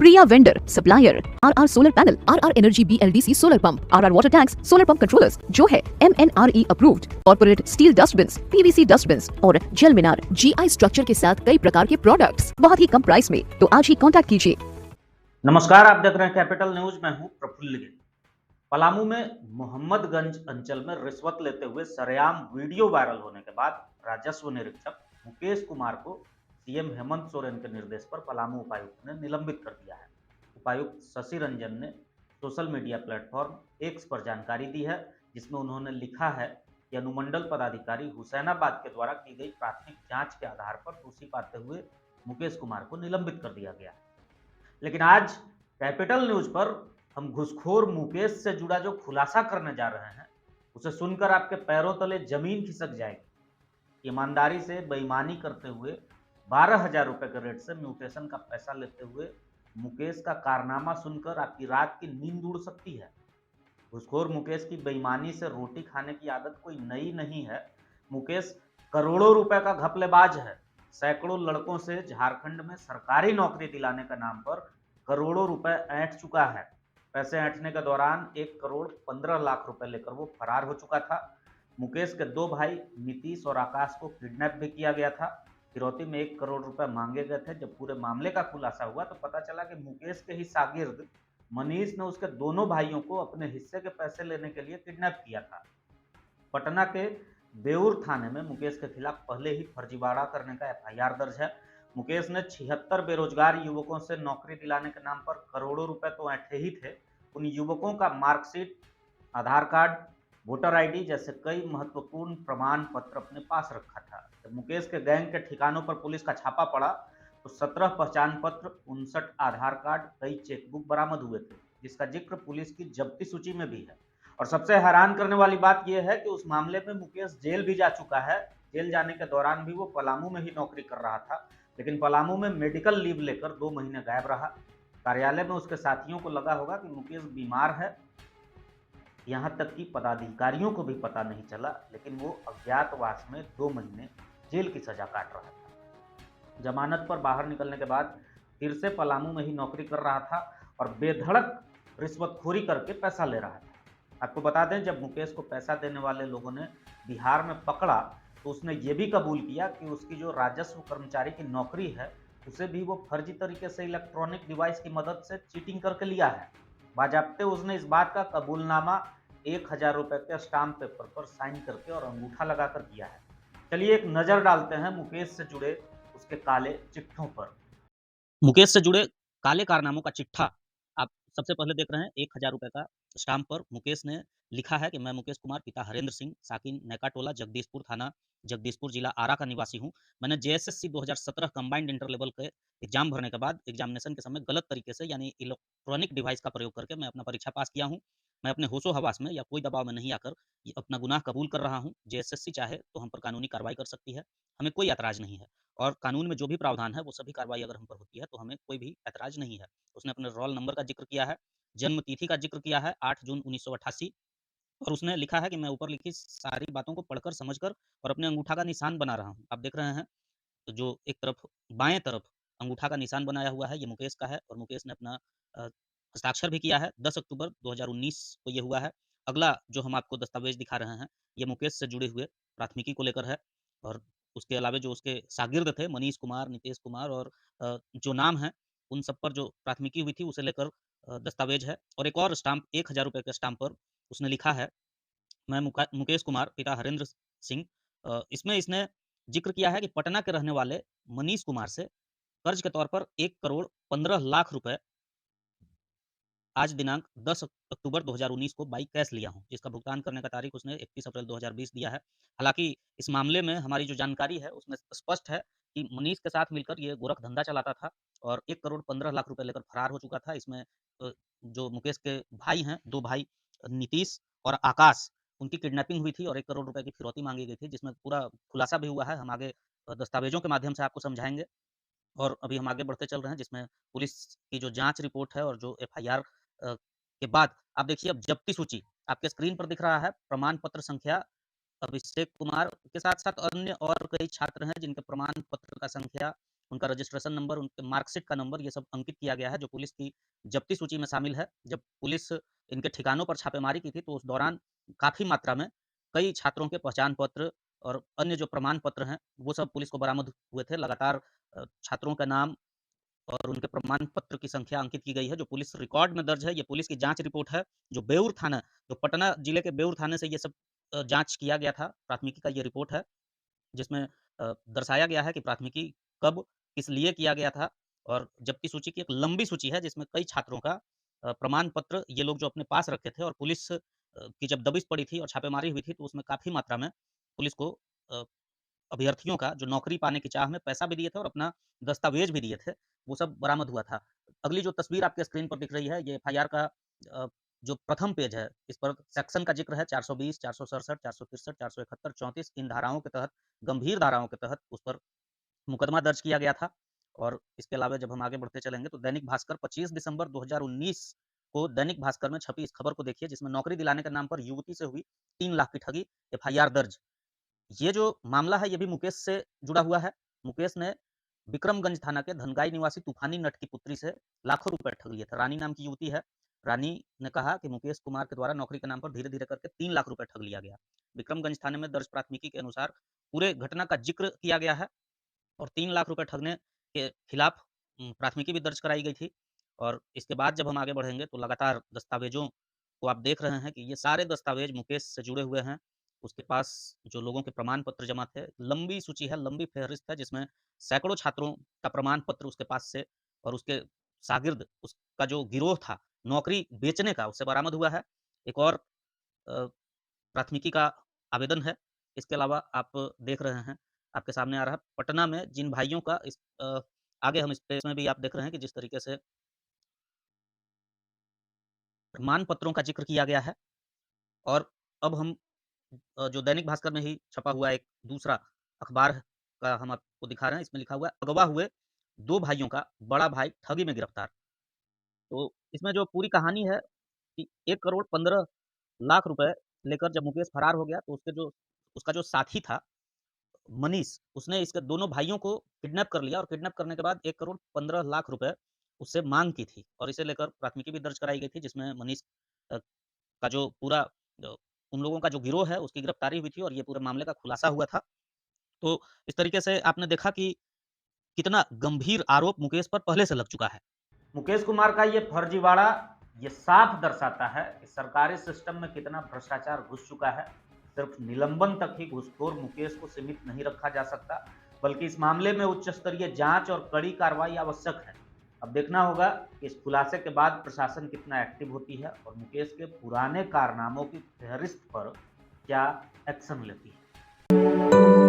Priya vendor, supplier, RR solar panel, RR energy BLDC solar pump, RR water tanks, solar pump controllers, जो है MNRE approved, corporate steel dustbins, PVC dustbins और jail मीनार GI structure के साथ कई प्रकार के products बहुत ही कम price में, तो आज ही कांटेक्ट कीजिए। नमस्कार, आप देख रहे हैं कैपिटल न्यूज। मैं हूं प्रफुल्ल गिल। पलामू में मोहम्मदगंज अंचल में रिश्वत लेते हुए सरेआम वीडियो वायरल होने के बाद राजस्व निरीक्षक मुकेश कुमार को सीएम हेमंत सोरेन के निर्देश पर पलामू उपायुक्त ने निलंबित कर दिया है। उपायुक्त शशि रंजन ने सोशल मीडिया प्लेटफॉर्म एक्स पर जानकारी दी है, जिसमें उन्होंने लिखा है कि अनुमंडल पदाधिकारी हुसैनाबाद के द्वारा की गई प्राथमिक जांच के आधार पर दोषी पाते हुए मुकेश कुमार को निलंबित कर दिया गया। लेकिन आज कैपिटल न्यूज पर हम घुसखोर मुकेश से जुड़ा जो खुलासा करने जा रहे हैं, उसे सुनकर आपके पैरों तले जमीन खिसक जाएगी। ईमानदारी से बेईमानी करते हुए 12,000 रुपए के रेट से म्यूटेशन का पैसा लेते हुए मुकेश का कारनामा सुनकर आपकी रात की नींद उड़ सकती है। घुसखोर मुकेश की बेईमानी से रोटी खाने की आदत कोई नई नहीं है। मुकेश करोड़ों रुपए का घपलेबाज है। सैकड़ों लड़कों से झारखंड में सरकारी नौकरी दिलाने के नाम पर करोड़ों रुपए ऐंठ चुका है। पैसे ऐंठने के दौरान 1,15,00,000 रुपए लेकर वो फरार हो चुका था। मुकेश के दो भाई नीतीश और आकाश को किडनैप भी किया गया था। फिरौती में 1 करोड़ रुपए मांगे गए थे। जब पूरे मामले का खुलासा हुआ तो पता चला कि मुकेश के ही शागिर्द मनीष ने उसके दोनों भाइयों को अपने हिस्से के पैसे लेने के लिए किडनैप किया था। पटना के बेउर थाने में मुकेश के खिलाफ पहले ही फर्जीवाड़ा करने का एफआईआर दर्ज है। मुकेश ने 76 बेरोजगार युवकों से नौकरी दिलाने के नाम पर करोड़ों रुपए तो ऐंठे ही थे। उन युवकों का मार्कशीट, आधार कार्ड, वोटर आईडी जैसे कई महत्वपूर्ण प्रमाण पत्र अपने पास रखा था। जब मुकेश के गैंग के ठिकानों पर पुलिस का छापा पड़ा तो 17 पहचान पत्र, 59 आधार कार्ड, कई चेकबुक बरामद हुए थे, जिसका जिक्र पुलिस की जब्ती सूची में भी है। और सबसे हैरान करने वाली बात यह है कि उस मामले में मुकेश जेल भी जा चुका है। जेल जाने के दौरान भी वो पलामू में ही नौकरी कर रहा था, लेकिन पलामू में मेडिकल लीव लेकर 2 महीने गायब रहा। कार्यालय में उसके साथियों को लगा होगा कि मुकेश बीमार है। यहाँ तक कि पदाधिकारियों को भी पता नहीं चला, लेकिन वो अज्ञातवास में 2 महीने जेल की सजा काट रहा था। जमानत पर बाहर निकलने के बाद फिर से पलामू में ही नौकरी कर रहा था और बेधड़क रिश्वतखोरी करके पैसा ले रहा था। आपको बता दें, जब मुकेश को पैसा देने वाले लोगों ने बिहार में पकड़ा तो उसने ये भी कबूल किया कि उसकी जो राजस्व कर्मचारी की नौकरी है, उसे भी वो फर्जी तरीके से इलेक्ट्रॉनिक डिवाइस की मदद से चीटिंग करके लिया है। बाजाप्ते उसने इस बात का कबूलनामा 1,000 रुपए के स्टाम्प पेपर पर साइन करके और अंगूठा लगाकर किया है। चलिए एक नजर डालते हैं मुकेश से जुड़े उसके काले चिट्ठों पर। मुकेश से जुड़े काले कारनामों का चिट्ठा आप सबसे पहले देख रहे हैं। 1,000 रुपए का स्टाम्प पर मुकेश ने लिखा है कि मैं मुकेश कुमार पिता हरेंद्र सिंह, साकिन नैका टोला, जगदीशपुर थाना, जगदीशपुर जिला आरा का निवासी हूं। मैंने जेएसएससी 2017 कंबाइंड इंटर लेवल के एग्जाम भरने के बाद एग्जामिनेशन के समय गलत तरीके से यानी इलेक्ट्रॉनिक डिवाइस का प्रयोग करके मैं अपना परीक्षा पास किया हूं। मैं अपने होशो हवास में या कोई दबाव में नहीं आकर अपना गुनाह कबूल कर रहा हूं। जेएसएससी चाहे तो हम पर कानूनी कार्रवाई कर सकती है, हमें कोई ऐतराज नहीं है। और कानून में जो भी प्रावधान है वो सभी कार्रवाई अगर हम पर होती है तो हमें कोई भी ऐतराज नहीं है। उसने अपने रोल नंबर का जिक्र किया है, जन्म तिथि का जिक्र किया है 8 जून 1988, और उसने लिखा है कि मैं ऊपर लिखी सारी बातों को पढ़कर समझकर और अपने अंगूठा का निशान बना रहा हूँ। आप देख रहे हैं तो जो एक तरफ बाएं तरफ अंगूठा का निशान बनाया हुआ है, ये मुकेश का है और मुकेश ने अपना हस्ताक्षर भी किया है। 10 अक्टूबर 2019 को ये हुआ है। अगला जो हम आपको दस्तावेज दिखा रहे हैं, ये मुकेश से जुड़े हुए प्राथमिकी को लेकर है। और उसके अलावा जो उसके शागिर्द थे मनीष कुमार, नितेश कुमार और जो नाम है उन सब पर जो प्राथमिकी हुई थी उसे लेकर दस्तावेज है। और एक और स्टाम्प 1,000 रुपए के स्टाम्प पर उसने लिखा है, मैं मुकेश कुमार पिता हरेंद्र सिंह। इसमें इसने जिक्र किया है कि पटना के रहने वाले मनीष कुमार से कर्ज के तौर पर 1,15,00,000 रुपए आज दिनांक 10 अक्टूबर 2019 को बाई कैश लिया हूँ, जिसका भुगतान करने का तारीख उसने 31 अप्रैल 2020 दिया है। हालांकि इस मामले में हमारी जो जानकारी है उसमें स्पष्ट है कि मनीष के साथ मिलकर ये गोरख धंधा चलाता था और 1,15,00,000 रुपए लेकर फरार हो चुका था। इसमें जो मुकेश के भाई हैं, 2 भाई नीतीश और आकाश, उनकी किडनैपिंग हुई थी और 1 करोड़ रुपए की फिरौती मांगी गई थी, जिसमें पूरा खुलासा भी हुआ है। हम आगे दस्तावेजों के माध्यम से आपको समझाएंगे। और अभी हम आगे बढ़ते चल रहे हैं, जिसमें पुलिस की जो जांच रिपोर्ट है और जो एफआईआर के बाद आप देखिए अब जब्ती सूची आपके स्क्रीन पर दिख रहा है। प्रमाण पत्र संख्या अभिषेक कुमार के साथ साथ अन्य और कई छात्र हैं जिनके प्रमाण पत्र का संख्या उनका रजिस्ट्रेशन नंबर, उनके मार्कशीट का नंबर, ये सब अंकित किया गया है, जो पुलिस की जब्ती सूची में शामिल है। जब पुलिस इनके ठिकानों पर छापेमारी की थी, तो उस दौरान काफ़ी मात्रा में कई छात्रों के पहचान पत्र और अन्य जो प्रमाण पत्र हैं, वो सब पुलिस को बरामद हुए थे। लगातार छात्रों का नाम और उनके प्रमाण पत्र की संख्या अंकित की गई है, जो पुलिस रिकॉर्ड में दर्ज है। ये पुलिस की जाँच रिपोर्ट है, जो बेऊर थाना, जो पटना जिले के बेऊर थाने से ये सब जाँच किया गया था। प्राथमिकी का ये रिपोर्ट है, जिसमें दर्शाया गया है कि प्राथमिकी कब, किस लिए किया गया था, और जब्ती सूची की एक लंबी सूची है, जिसमें कई छात्रों का प्रमाण पत्र ये लोग जो अपने पास रखे थे, और पुलिस की जब दबिश पड़ी थी और छापेमारी हुई थी, तो उसमें काफ़ी मात्रा में पुलिस को अ, अभ्यर्थियों का जो नौकरी पाने की चाह में पैसा भी दिए थे और अपना दस्तावेज भी दिए थे, वो सब बरामद हुआ था। अगली जो तस्वीर आपके स्क्रीन पर दिख रही है, ये एफआईआर का जो प्रथम पेज है, इस पर सेक्शन का जिक्र है 420, 467, 463, 471, 34 इन धाराओं के तहत, गंभीर धाराओं के तहत उस पर मुकदमा दर्ज किया गया था। और इसके अलावा जब हम आगे बढ़ते चलेंगे, तो दैनिक भास्कर 25 दिसंबर 2019 को दैनिक भास्कर में छपी इस खबर को देखिए, जिसमें नौकरी दिलाने के नाम पर युवती से हुई 3 लाख की ठगी, एफआईआर दर्ज। ये जो मामला है, ये भी मुकेश से जुड़ा हुआ है। मुकेश ने विक्रमगंज थाना के धनगाई निवासी तूफानी नट की पुत्री से लाखों रुपए ठग लिए थे। रानी नाम की युवती है। रानी ने कहा कि मुकेश कुमार के द्वारा नौकरी के नाम पर धीरे-धीरे करके 3 लाख रुपए ठग लिया गया। विक्रमगंज थाने में दर्ज प्राथमिकी के अनुसार पूरे घटना का जिक्र किया गया है, और 3 लाख रुपए ठगने के खिलाफ प्राथमिकी भी दर्ज कराई गई थी। और इसके बाद जब हम आगे बढ़ेंगे, तो लगातार दस्तावेज़ों को आप देख रहे हैं कि ये सारे दस्तावेज़ मुकेश से जुड़े हुए हैं। उसके पास जो लोगों के प्रमाण पत्र जमा थे, लंबी सूची है, लंबी फ़हरिस्त है, जिसमें सैकड़ों छात्रों का प्रमाण पत्र उसके पास से, और उसके शागिर्द, उसका जो गिरोह था नौकरी बेचने का, उससे बरामद हुआ है। एक और अ, प्राथमिकी का आवेदन है। इसके अलावा आप देख रहे हैं, आपके सामने आ रहा है पटना में जिन भाइयों का आगे हम इस पे इसमें भी आप देख रहे हैं कि जिस तरीके से प्रमाण पत्रों का ज़िक्र किया गया है। और अब हम जो दैनिक भास्कर में ही छपा हुआ एक दूसरा अखबार का हम आपको दिखा रहे हैं। इसमें लिखा हुआ है, अगवा हुए 2 भाइयों का बड़ा भाई ठगी में गिरफ्तार। तो इसमें जो पूरी कहानी है कि 1 करोड़ 15 लाख रुपए लेकर जब मुकेश फरार हो गया, तो उसका जो साथी था मनीष, उसने इसके दोनों भाइयों को किडनैप कर लिया, और किडनैप करने के बाद 1 करोड़ 15 लाख रुपए उससे माँग की थी, और इसे लेकर प्राथमिकी भी दर्ज कराई गई थी, जिसमें मनीष अ, का जो पूरा उन लोगों का जो गिरोह है, उसकी गिरफ्तारी हुई थी, और ये पूरे मामले का खुलासा हुआ था। तो इस तरीके से आपने देखा कि कितना गंभीर आरोप मुकेश पर पहले से लग चुका है। मुकेश कुमार का ये फर्जीवाड़ा ये साफ दर्शाता है कि सरकारी सिस्टम में कितना भ्रष्टाचार घुस चुका है। सिर्फ निलंबन तक ही घुसखोर मुकेश को सीमित नहीं रखा जा सकता, बल्कि इस मामले में उच्च स्तरीय जांच और कड़ी कार्रवाई आवश्यक है। अब देखना होगा कि इस खुलासे के बाद प्रशासन कितना एक्टिव होती है और मुकेश के पुराने कारनामों की फहरिस्त पर क्या एक्शन लेती है।